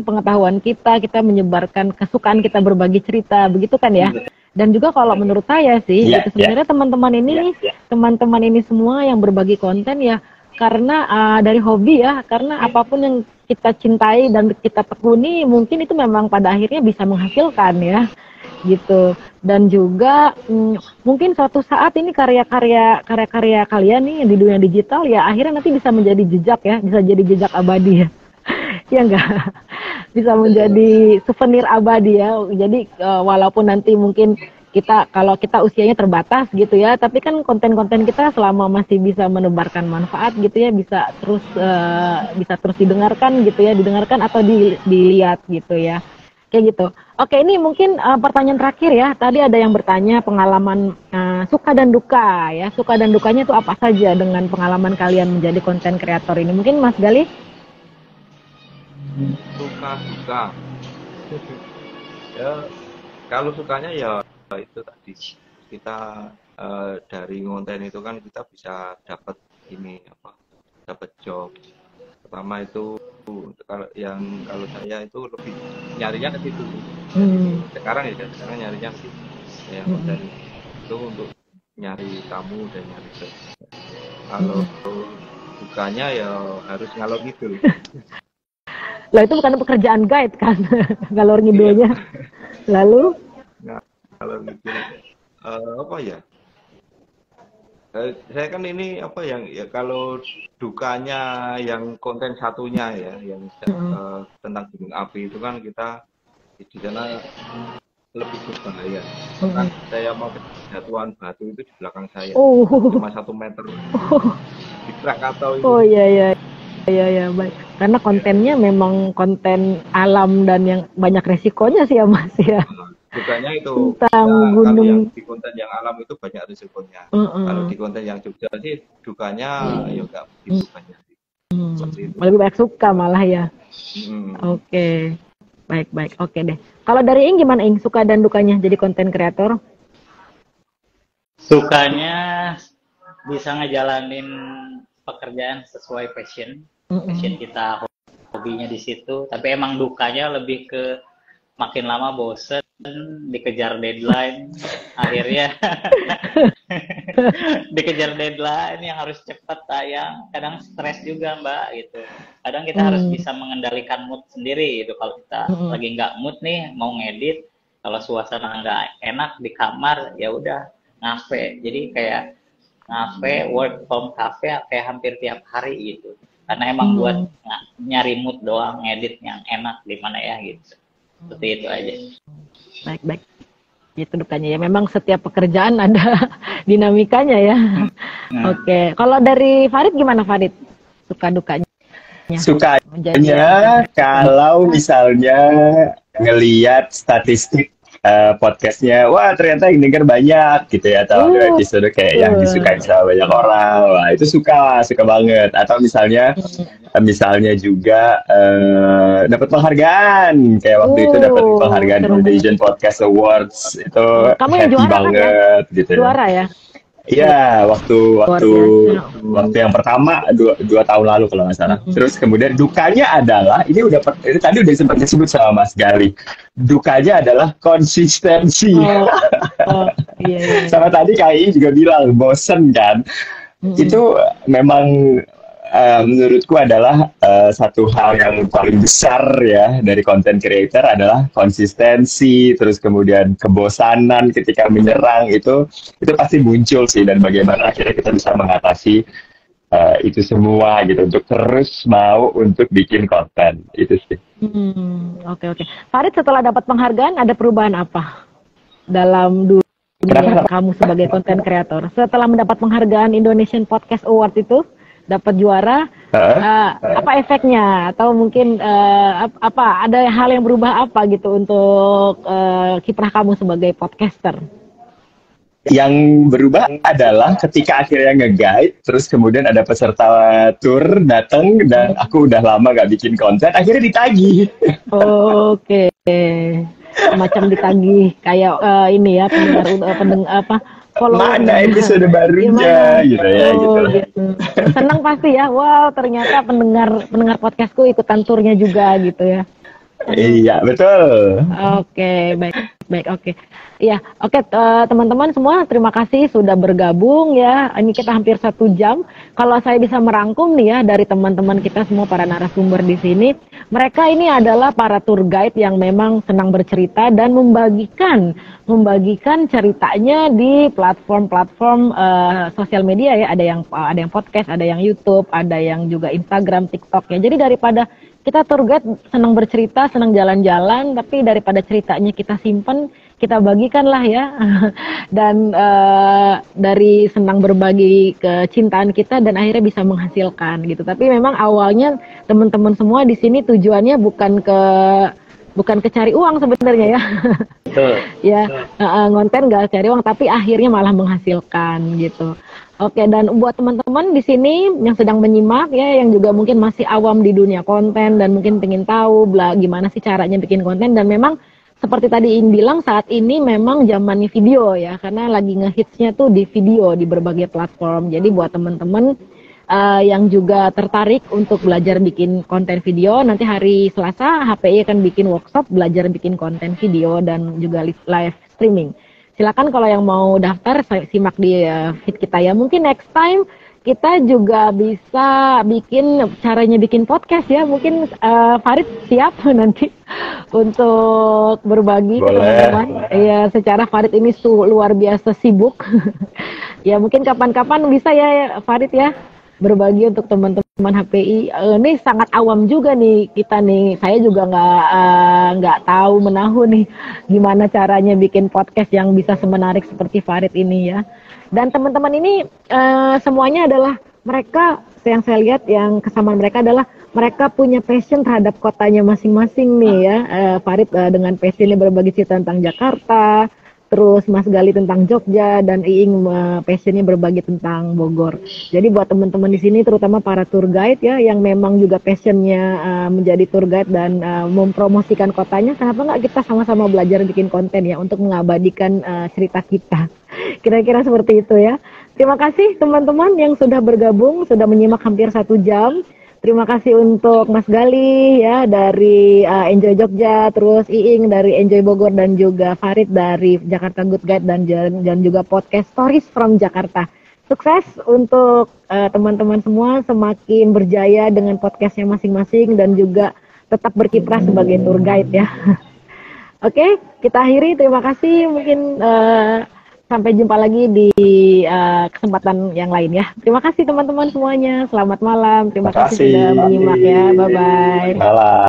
pengetahuan kita menyebarkan kesukaan kita, berbagi cerita, begitu kan ya. Dan juga kalau menurut saya sih, gitu, sebenarnya teman-teman ini semua yang berbagi konten ya, karena dari hobi ya, karena apapun yang kita cintai dan kita tekuni, mungkin itu memang pada akhirnya bisa menghasilkan ya, gitu. Dan juga mungkin suatu saat ini karya-karya kalian nih di dunia digital ya, akhirnya nanti bisa menjadi jejak ya, bisa jadi jejak abadi ya. Ya enggak, bisa menjadi souvenir abadi ya. Jadi walaupun nanti mungkin kalau kita usianya terbatas gitu ya, tapi kan konten-konten kita selama masih bisa menebarkan manfaat gitu ya, bisa terus didengarkan gitu ya, didengarkan atau dilihat gitu ya, kayak gitu. Oke, ini mungkin pertanyaan terakhir ya. Tadi ada yang bertanya pengalaman suka dan duka ya, suka dan dukanya itu apa saja dengan pengalaman kalian menjadi konten kreator ini. Mungkin Mas Gali? Suka ya, kalau sukanya ya itu tadi kita dari konten itu kan kita bisa dapat dapat job. Pertama itu kalau saya itu lebih nyarinya ke situ. Sekarang nyarinya ke situ ya, konten itu untuk nyari tamu dan nyari job. Kalau sukanya ya harus ngalor gitu. Lah itu bukan pekerjaan guide kan, galor ngidulnya. Lalu? Nah, kalau gitu, saya kan ini kalau dukanya yang konten satunya ya, yang tentang gunung api itu kan kita di sana lebih berbahaya. Kan saya mau kejatuhan batu itu di belakang saya, cuma 1 meter. Di Krakatau itu. Oh iya. Ya, baik. Karena kontennya memang konten alam dan yang banyak resikonya sih ya Mas ya. Dukanya itu tentang gunung. Kalau yang di konten yang alam itu banyak resikonya. Kalau di konten yang Jogja sih dukanya ya nggak begitu banyak. Lebih banyak suka malah ya. Oke. Baik. Oke deh. Kalau dari Ing gimana Ing? Suka dan dukanya jadi konten kreator? Sukanya bisa ngejalanin pekerjaan sesuai passion kita, hobinya di situ. Tapi emang dukanya lebih ke makin lama bosen, dikejar deadline, akhirnya dikejar deadline yang harus cepat tayang, kadang stres juga Mbak gitu. Kadang kita harus bisa mengendalikan mood sendiri gitu. Kalau kita lagi nggak mood nih mau ngedit, kalau suasana nggak enak di kamar ya udah ngafe. Jadi kayak ngafe, work from cafe kayak hampir tiap hari gitu. Karena emang buat nyari mood doang, ngedit yang enak di mana ya gitu. Seperti itu aja. Baik. Itu dukanya ya. Memang setiap pekerjaan ada dinamikanya ya. Oke. Kalau dari Farid gimana Farid? Suka dukanya? Sukanya kalau misalnya ngelihat statistik podcastnya, wah ternyata yang denger banyak gitu ya, atau ada episode kayak yang disukai sama banyak orang, wah itu suka banget. Atau misalnya juga dapat penghargaan, kayak waktu itu dapat penghargaan Indonesian Podcast Awards, itu happy banget kan, ya? Gitu juara ya. Iya, waktu yang pertama 2 tahun lalu kalau nggak salah. Terus kemudian dukanya adalah ini tadi udah sempat disebut sama Mas Gali. Dukanya adalah konsistensi. Iya. Sama tadi KI juga bilang bosen kan. Itu memang menurutku adalah satu hal yang paling besar ya dari content creator adalah konsistensi, terus kemudian kebosanan ketika menyerang itu pasti muncul sih, dan bagaimana akhirnya kita bisa mengatasi itu semua gitu untuk terus mau untuk bikin konten itu sih. Oke. Farid, setelah dapat penghargaan ada perubahan apa dalam dunia kamu sebagai content creator? Setelah mendapat penghargaan Indonesian Podcast Award itu, dapat juara, apa efeknya? Atau mungkin ada hal yang berubah apa gitu untuk kiprah kamu sebagai podcaster? Yang berubah adalah ketika akhirnya nge-guide, terus kemudian ada peserta tour datang dan aku udah lama gak bikin konten, akhirnya ditagih. Oke. Macam ditagih kayak ini ya, pendengar mana episode barunya gitu ya gitu. Senang pasti ya, wow ternyata pendengar podcastku ikutan turnya juga gitu ya. Iya betul. Oke, baik oke. Iya, oke teman-teman semua, terima kasih sudah bergabung ya. Ini kita hampir 1 jam. Kalau saya bisa merangkum nih ya dari teman-teman kita semua para narasumber di sini, mereka ini adalah para tour guide yang memang senang bercerita dan membagikan ceritanya di platform-platform sosial media ya. Ada yang podcast, ada yang YouTube, ada yang juga Instagram, TikTok ya. Jadi daripada kita tour guide senang bercerita, senang jalan-jalan, tapi daripada ceritanya kita simpen, kita bagikan lah ya. Dan dari senang berbagi kecintaan kita dan akhirnya bisa menghasilkan gitu. Tapi memang awalnya teman-teman semua di sini tujuannya bukan ke cari uang sebenarnya ya. Betul. Ya, ngonten gak cari uang, tapi akhirnya malah menghasilkan gitu. Oke, dan buat teman-teman di sini yang sedang menyimak ya, yang juga mungkin masih awam di dunia konten dan mungkin pengen tahu gimana sih caranya bikin konten, dan memang seperti tadi In bilang, saat ini memang zamannya video ya, karena lagi ngehitsnya tuh di video di berbagai platform. Jadi buat teman-teman yang juga tertarik untuk belajar bikin konten video, nanti hari Selasa HPI akan bikin workshop belajar bikin konten video dan juga live streaming. Silakan kalau yang mau daftar simak di feed kita ya. Mungkin next time kita juga bisa caranya bikin podcast ya. Mungkin Farid siap nanti untuk berbagi ke teman-teman. Ya, secara Farid ini luar biasa sibuk. Ya mungkin kapan-kapan bisa ya Farid ya berbagi untuk teman-teman HPI. Ini sangat awam juga nih kita nih. Saya juga nggak tahu menahu nih gimana caranya bikin podcast yang bisa semenarik seperti Farid ini ya. Dan teman-teman ini semuanya adalah mereka, yang saya lihat yang kesamaan mereka adalah mereka punya passion terhadap kotanya masing-masing nih ya. Farid dengan passionnya berbagi cerita tentang Jakarta, terus Mas Gali tentang Jogja, dan Iing passionnya berbagi tentang Bogor. Jadi buat teman-teman di sini, terutama para tour guide ya, yang memang juga passionnya menjadi tour guide dan mempromosikan kotanya, kenapa nggak kita sama-sama belajar bikin konten ya untuk mengabadikan cerita kita. Kira-kira seperti itu ya. Terima kasih teman-teman yang sudah bergabung, sudah menyimak hampir 1 jam. Terima kasih untuk Mas Gali ya dari Enjoy Jogja, terus Iing dari Enjoy Bogor dan juga Farid dari Jakarta Good Guide dan juga podcast Stories from Jakarta. Sukses untuk teman-teman semua, semakin berjaya dengan podcastnya masing-masing dan juga tetap berkiprah sebagai tour guide ya. Oke, kita akhiri. Terima kasih. Mungkin sampai jumpa lagi di kesempatan yang lain ya. Terima kasih teman-teman semuanya. Selamat malam. Terima kasih sudah menyimak ya. Bye-bye. Malam.